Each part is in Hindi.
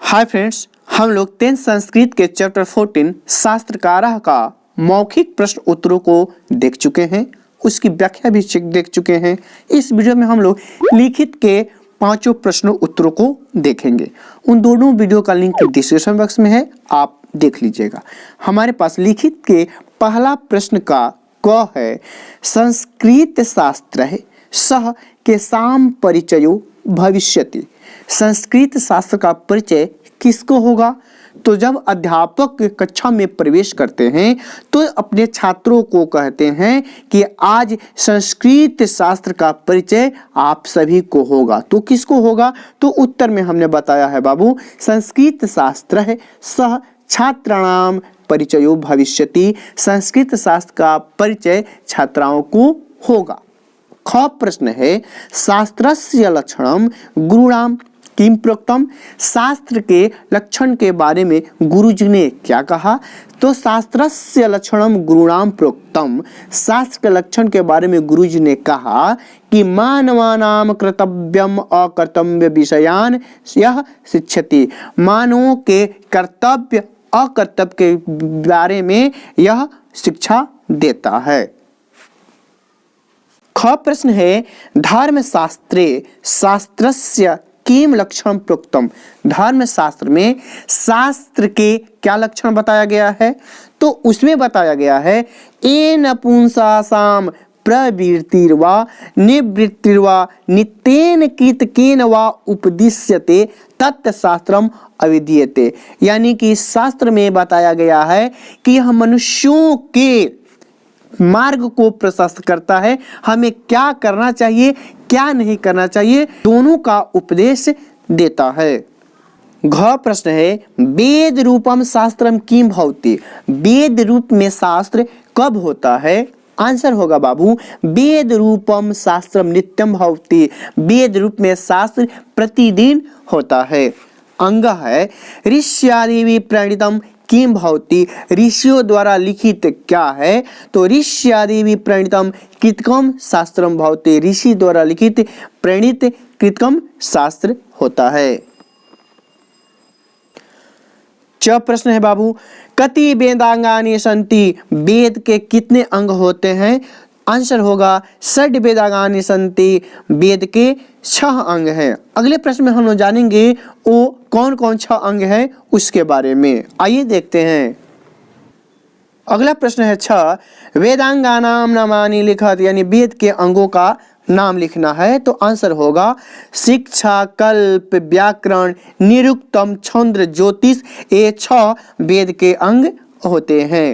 हाय फ्रेंड्स, हम लोग 10th संस्कृत के चैप्टर 14 शास्त्रकारः का मौखिक प्रश्न उत्तरों को देख चुके हैं, उसकी व्याख्या भी देख चुके हैं। इस वीडियो में हम लोग लिखित के पांचों प्रश्नों उत्तरों को देखेंगे। उन दोनों वीडियो का लिंक डिस्क्रिप्शन बॉक्स में है, आप देख लीजिएगा। हमारे पास लिखित के पहला प्रश्न का क है, संस्कृत शास्त्र है सह के साम परिचयो भविष्यति। संस्कृत शास्त्र का परिचय किसको होगा? तो जब अध्यापक कक्षा में प्रवेश करते हैं तो अपने छात्रों को कहते हैं कि आज संस्कृत शास्त्र का परिचय आप सभी को होगा। तो किसको होगा? तो उत्तर में हमने बताया है बाबू, संस्कृत शास्त्र है सह छात्राणाम परिचयो भविष्यति। संस्कृत शास्त्र का परिचय छात्राओं को होगा। ख प्रश्न है, शास्त्रस्य लक्षणम गुरुणाम किम प्रोक्तम। शास्त्र के लक्षण के बारे में गुरुजी ने क्या कहा? तो शास्त्रस्य लक्षणम गुरुणाम प्रोक्तम, शास्त्र के लक्षण के बारे में गुरुजी ने कहा कि मानवानाम कर्तव्यम अकर्तव्य विषयान यह शिक्षति। मानवों के कर्तव्य अकर्तव्य के बारे में यह शिक्षा देता है। ख प्रश्न है, धर्म शास्त्रे शास्त्रस्य किम लक्षण प्रोक्तम। धर्म शास्त्र में शास्त्र के क्या लक्षण बताया गया है? तो उसमें बताया गया है, एन पुंसासाम प्रवृत्तिर्वा निवृत्तिर्वा नित्येन कृतकेन वा उपदिश्यते तत्शास्त्रम अविधीयते। यानी कि शास्त्र में बताया गया है कि यह मनुष्यों के मार्ग को प्रशस्त करता है, हमें क्या करना चाहिए क्या नहीं करना चाहिए दोनों का उपदेश देता है। घ प्रश्न है, वेद रूपम शास्त्रम किम भवति। वेद रूप में शास्त्र कब होता है? आंसर होगा बाबू, वेद रूपम शास्त्रम नित्यम भवति। वेद रूप में शास्त्र प्रतिदिन होता है। अंग है, ऋष्यादि प्रणीतम किम भवति। ऋषियों द्वारा लिखित क्या है? तो ऋष्यादि प्रणीतम कृतकम शास्त्रम भवति। ऋषि द्वारा लिखित प्रणीत कृतकम शास्त्र होता है। च प्रश्न है बाबू, कति वेदांगानि सन्ति। वेद के कितने अंग होते हैं? आंसर होगा, षड वेदांगानि सन्ति। वेद के 6 अंग हैं। अगले प्रश्न में हम लोग जानेंगे वो कौन कौन 6 अंग हैं उसके बारे में। आइए देखते हैं। अगला प्रश्न है 6, वेदांगानाम नामानि लिखत। यानी वेद के अंगों का नाम लिखना है। तो आंसर होगा, शिक्षा, कल्प, व्याकरण, निरुक्तम, छंद, ज्योतिष। ये 6 वेद के अंग होते हैं।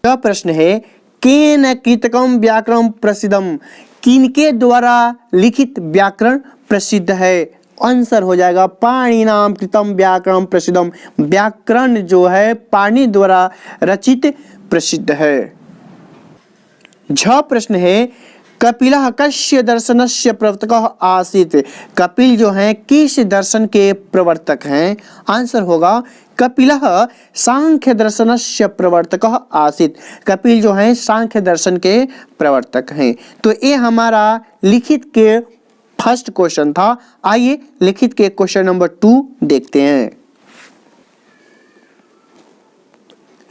यह प्रश्न है, केन कृतकम व्याकरण प्रसिद्धम। किनके द्वारा लिखित व्याकरण प्रसिद्ध है? आंसर हो जाएगा, पाणिनाम कृतम व्याकरण प्रसिद्धम। व्याकरण जो है पाणि द्वारा रचित प्रसिद्ध है। झ प्रश्न है, कपिलः कस्य दर्शनस्य प्रवर्तकः आसीत्। कपिल जो हैं किस दर्शन के प्रवर्तक हैं? आंसर होगा, कपिलः सांख्य दर्शनस्य प्रवर्तकः आसीत्। कपिल जो हैं सांख्य दर्शन के प्रवर्तक हैं। तो ये हमारा लिखित के फर्स्ट क्वेश्चन था। आइए लिखित के क्वेश्चन नंबर 2 देखते हैं।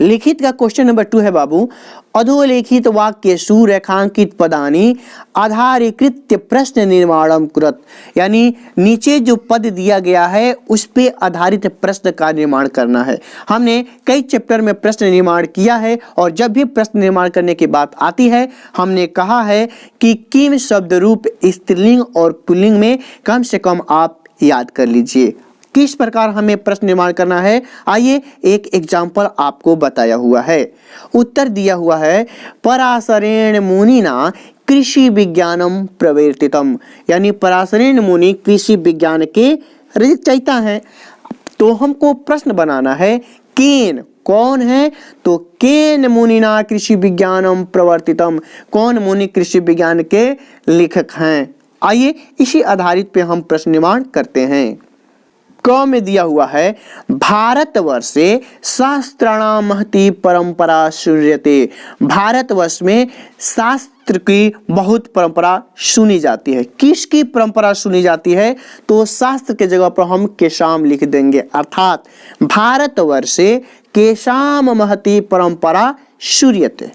लिखित का क्वेश्चन नंबर 2 है बाबू, अधोलेखित वाक्येषु रेखांकित पदानि आधारीकृत्य प्रश्न निर्माणम कुरत। यानी नीचे जो पद दिया गया है उस पे आधारित प्रश्न का निर्माण करना है। हमने कई चैप्टर में प्रश्न निर्माण किया है और जब भी प्रश्न निर्माण करने की बात आती है हमने कहा है कि किम शब्द रूप स्त्रीलिंग और पुल्लिंग में कम से कम आप याद कर लीजिए किस प्रकार हमें प्रश्न निर्माण करना है। आइए एक एग्जाम्पल आपको बताया हुआ है। उत्तर दिया हुआ है, पराशरेण मुनिना कृषि विज्ञानम प्रवर्तितम। यानी पराशरेण मुनि कृषि विज्ञान के रचयिता हैं। तो हमको प्रश्न बनाना है, केन कौन है? तो केन मुनिना कृषि विज्ञानम प्रवर्तितम। कौन मुनि कृषि विज्ञान के लेखक हैं? आइए इसी आधारित पे हम प्रश्न निर्माण करते हैं। क में दिया हुआ है भारतवर्षे शास्त्राणाम महती परंपरा श्रूयते। भारतवर्ष में शास्त्र की बहुत परंपरा सुनी जाती है। किसकी परंपरा सुनी जाती है? तो शास्त्र के जगह पर हम केशाम लिख देंगे, अर्थात भारतवर्षे केशाम महती परंपरा श्रूयते।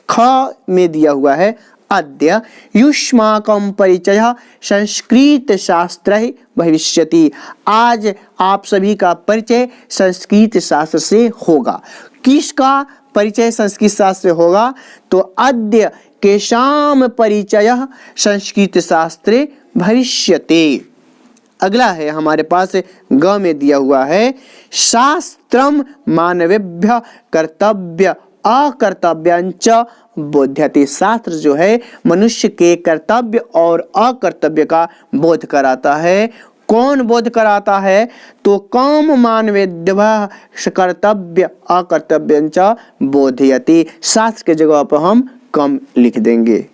ख में दिया हुआ है अद्य युष्माकं परिचयः संस्कृत शास्त्रैः भविष्यति। आज आप सभी का परिचय संस्कृत शास्त्र से होगा। किसका परिचय संस्कृत शास्त्र से होगा? तो अद्य केषां परिचयः संस्कृत शास्त्रे भविष्यति। अगला है हमारे पास ग में दिया हुआ है शास्त्रम मानवेभ्य कर्तव्य अकर्तव्यांच बोध्यते। शास्त्र जो है मनुष्य के कर्तव्य और अकर्तव्य का बोध कराता है। कौन बोध कराता है? तो काम मानवेभ्य कर्तव्य अकर्तव्यांच बोध्यते। शास्त्र के जगह पर हम कम लिख देंगे।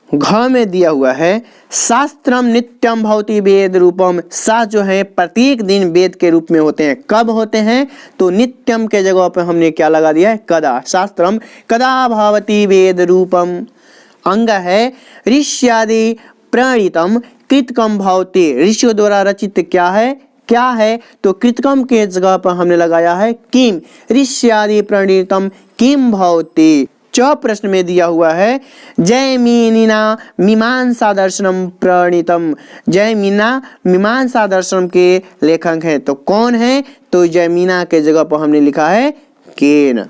घ में दिया हुआ है शास्त्रम नित्यम भवति वेद रूपम। शास्त्र जो है प्रत्येक दिन वेद के रूप में होते हैं। कब होते हैं? तो नित्यम के जगह पे हमने क्या लगा दिया है? कदा। शास्त्रम कदा भवति वेद रूपम। अंग है ऋष्यादि प्रणीतम कृतकम भवति। ऋषियों द्वारा रचित क्या है? क्या है? तो कृतकम के जगह पर हमने लगाया है किम। ऋष्यादि प्रणीतम किम भवति। च प्रश्न में दिया हुआ है जयमिनिना मीमांसा दर्शनम प्रणीतम। जयमीना मीमांसा दर्शन के लेखक हैं। तो कौन है? तो जयमीना के जगह पर हमने लिखा है केन।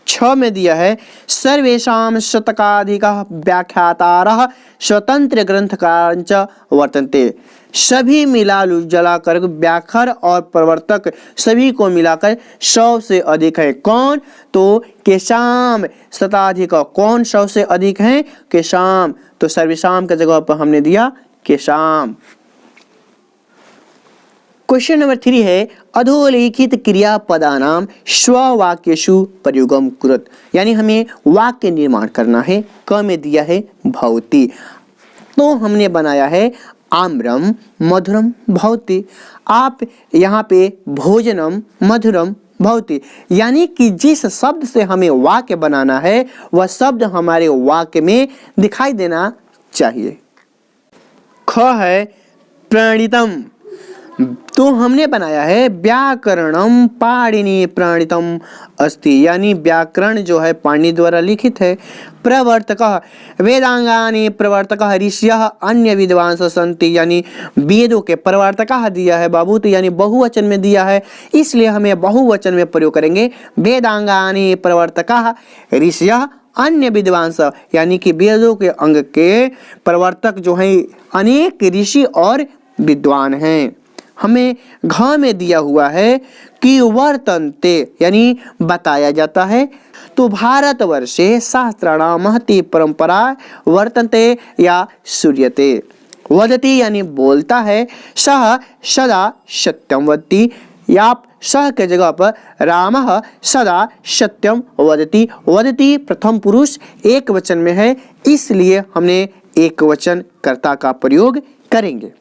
छ में दिया है सर्वेषां शतकाधिकः व्याख्यातारः स्वतंत्र ग्रंथकारांच वर्तन्ते। सभी मिला जुला कर व्याख्यार और प्रवर्तक सभी को मिलाकर 100 से अधिक है। कौन? तो केशाम शताधिक। कौन 100 से अधिक है? केशाम। तो सर्वेषां के जगह पर हमने दिया केशाम। क्वेश्चन नंबर 3 है अधोलिखित क्रियापदानाम स्ववाक्येषु प्रयोगम कुरुत। यानी हमें वाक्य निर्माण करना है। क में दिया है भवति। तो हमने बनाया है आम्रम मधुरम भवति। आप यहाँ पे भोजनम मधुरम भवति, यानी कि जिस शब्द से हमें वाक्य बनाना है वह शब्द हमारे वाक्य में दिखाई देना चाहिए। ख है प्रणीतम। तो हमने बनाया है व्याकरणम पाणिनि प्रणीतम अस्ति। यानी व्याकरण जो है पाणिनि द्वारा लिखित है। प्रवर्तकः वेदांगानि प्रवर्तकः ऋषयः अन्य विद्वांस सन्ति। यानी वेदों के प्रवर्तकः दिया है बाबू, तो यानी बहुवचन में दिया है, इसलिए हमें बहुवचन में प्रयोग करेंगे। वेदांगानि प्रवर्तकः ऋषयः अन्य विद्वांस, यानी कि वेदों के अंग के प्रवर्तक जो हैं अनेक ऋषि और विद्वान हैं। हमें घ में दिया हुआ है कि वर्तन्ते, यानी बताया जाता है। तो भारतवर्षे शास्त्राणां महती परंपरा वर्तन्ते या श्रूयते। वदति यानी बोलता है, सः सदा सत्यम वदति। या सह के जगह पर रामः सदा सत्यम वदति। वदति प्रथम पुरुष एक वचन में है, इसलिए हमने एक वचन कर्ता का प्रयोग करेंगे।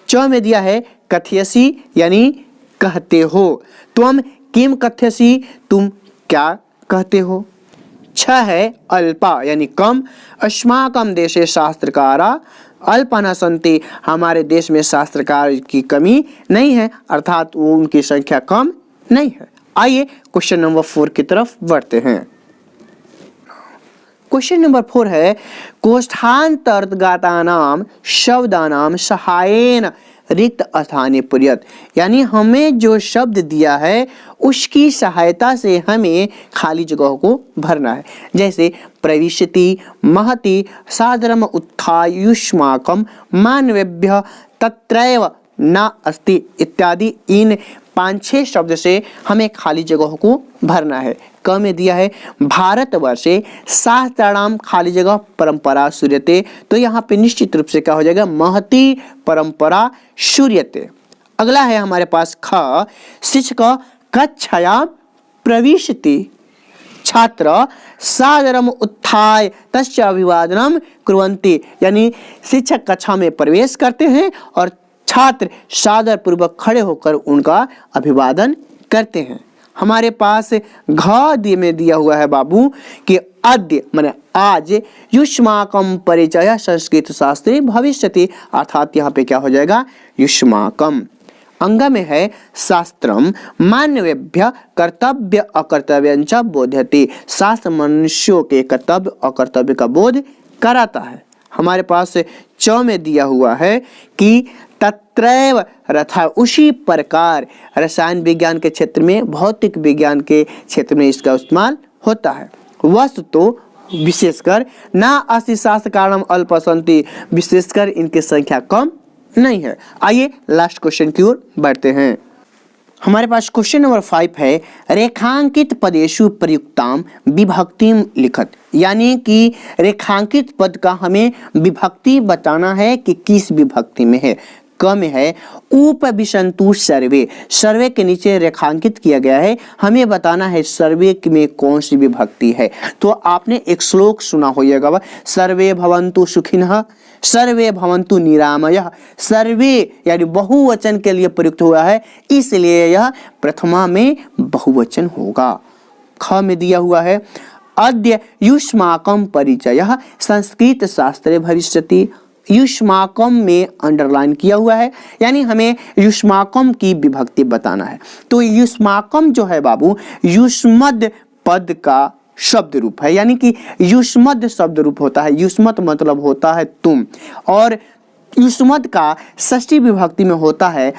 च में दिया है कथयसी, यानी कहते हो। त्वम किम कथयसी, तुम क्या कहते हो। छ है अल्पा, यानी कम। अस्माकं देशे शास्त्रकारा अल्पा न सन्ति। हमारे देश में शास्त्रकार की कमी नहीं है, अर्थात वो उनकी संख्या कम नहीं है। आइए क्वेश्चन नंबर 4 की तरफ बढ़ते हैं। क्वेश्चन नंबर 4 है कोष्ठांतर्गतानाम शब्दानाम सहायेन रिक्त स्थाने पूर्यत। यानी हमें जो शब्द दिया है उसकी सहायता से हमें खाली जगह को भरना है। जैसे प्रविशति, महति, सादरम उत्थाय युष्माकम मानवेभ्य तत्रैव न अस्ति इत्यादि इन 5-6 शब्द से हमें खाली जगह को भरना है। क में दिया है भारतवर्षे शास्त्राणाम खाली जगह परंपरा श्रूयते। तो यहाँ पे निश्चित रूप से क्या हो जाएगा, महती परंपरा श्रूयते। अगला है हमारे पास ख शिक्षक कक्षाया प्रविशति। छात्र सादरम उत्थाय तस्य अभिवादनम कुर्वन्ति। यानी शिक्षक कक्षा में प्रवेश करते हैं और छात्र सादर पूर्वक खड़े होकर उनका अभिवादन करते हैं। हमारे पास घ में दिया हुआ है बाबू कि अद्य माने आज युष्माकम परिचय संस्कृत शास्त्रे भविष्यति, अर्थात यहाँ पे क्या हो जाएगा युष्माकम। अंग में है शास्त्रम मानवेभ्य कर्तव्य अकर्तव्यंच बोध्यति, शास्त्र मनुष्यों के कर्तव्य अकर्तव्य का बोध कराता है। हमारे पास च में दिया हुआ है कि तत्रैव रथा, उसी प्रकार रसायन विज्ञान के क्षेत्र में, भौतिक विज्ञान के क्षेत्र में इसका इस्तेमाल होता है। वस्तु तो विशेषकर ना अस्ति शास्त्र कारणम अल्पसंति, विशेषकर इनकी संख्या कम नहीं है। आइए लास्ट क्वेश्चन की ओर बढ़ते हैं। हमारे पास क्वेश्चन नंबर 5 है रेखांकित पदेषु प्रयुक्ताम विभक्तिम लिखत, यानी कि रेखांकित पद का हमें विभक्ति बताना है कि किस विभक्ति में है। क में है उपविशन्तु सर्वे, सर्वे के नीचे रेखांकित किया गया है, हमें बताना है सर्वे में कौन सी विभक्ति है। तो आपने एक श्लोक सुना होगा, सर्वे भवन्तु सुखिनः, सर्वे भवन्तु निरामयः। सर्वे यानी बहुवचन के लिए प्रयुक्त हुआ है, इसलिए यह प्रथमा में बहुवचन होगा। ख में दिया हुआ है अद्य युष्माकम परिचयः संस्कृत शास्त्रे भविष्यति, युष्माकम में अंडरलाइन किया हुआ है, यानी हमें युष्माकम की विभक्ति बताना है। तो युष्माकम जो है बाबू युष्मद पद का शब्द रूप है, यानी कि युष्मद शब्द रूप होता है। युष्मत मतलब होता है तुम, और युष्मद का षष्ठी विभक्ति में होता है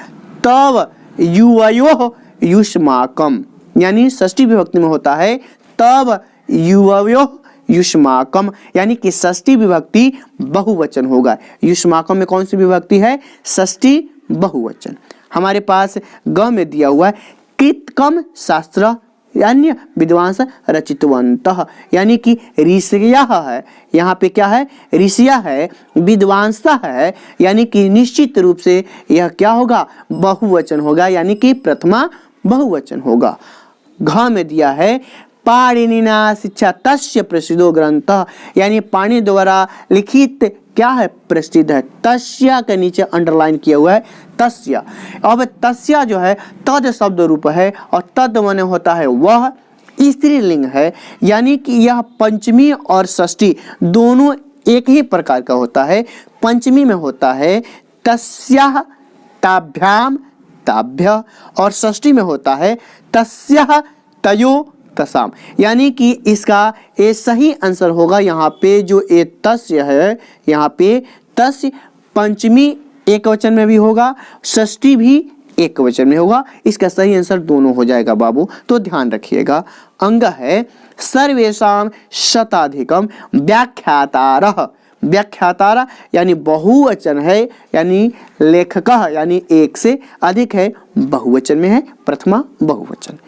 तव युवयोः युष्माकम, यानी षष्ठी विभक्ति में होता है तव युवयोः युष्माकम, यानी कि षष्ठी विभक्ति बहुवचन होगा। युष्माकम में कौन सी विभक्ति है? षष्ठी बहुवचन। हमारे पास ग में दिया हुआ है कृतकम शास्त्र यानी विद्वांस रचितवन्तः, यानी कि ऋषियः है, यहाँ पे क्या है ऋषिया है, विद्वांसता है, यानी कि निश्चित रूप से यह क्या होगा बहुवचन होगा, यानी कि प्रथमा बहुवचन होगा। घ में दिया है पाणिनिना शिक्षा तस्य प्रसिद्धो ग्रंथ, यानी पाणिनि द्वारा लिखित क्या है प्रसिद्ध है। तस्य के नीचे अंडरलाइन किया हुआ है तस्य। अब तस्य जो है तद शब्द रूप है, और तद माने होता है वह, स्त्रीलिंग है, यानी कि यह पंचमी और षष्ठी दोनों एक ही प्रकार का होता है। पंचमी में होता है तस्याः ताभ्याम ताभ्य, और षष्ठी में होता है तस्याः तयो तसाम, यानी कि इसका ये सही आंसर होगा। यहाँ पे जो ये तस्य है, यहाँ पे तस्य पंचमी एक वचन में भी होगा, षष्ठी भी एक वचन में होगा। इसका सही आंसर दोनों हो जाएगा बाबू, तो ध्यान रखिएगा। अंग है सर्वेषां शताधिकम व्याख्यातारः, व्याख्यातारा यानी बहुवचन है, यानी लेखकः यानी एक से अधिक है, बहुवचन में है, प्रथमा बहुवचन।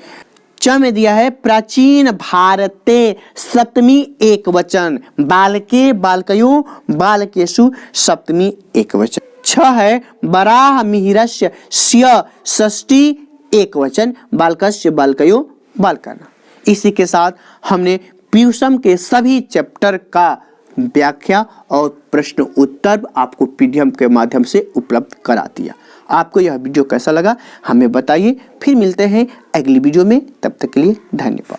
च में दिया है प्राचीन भारते सप्तमी एक वचन, बालके बालकयो बालकेषु सप्तमी एक वचन। छ है बराह मिहिरस्य स्य षष्ठी एक वचन, बालकस्य बालकयो बालकाना। इसी के साथ हमने पीयूषम के सभी चैप्टर का व्याख्या और प्रश्न उत्तर आपको पीडीएफ के माध्यम से उपलब्ध करा दिया। आपको यह वीडियो कैसा लगा हमें बताइए। फिर मिलते हैं अगली वीडियो में, तब तक के लिए धन्यवाद।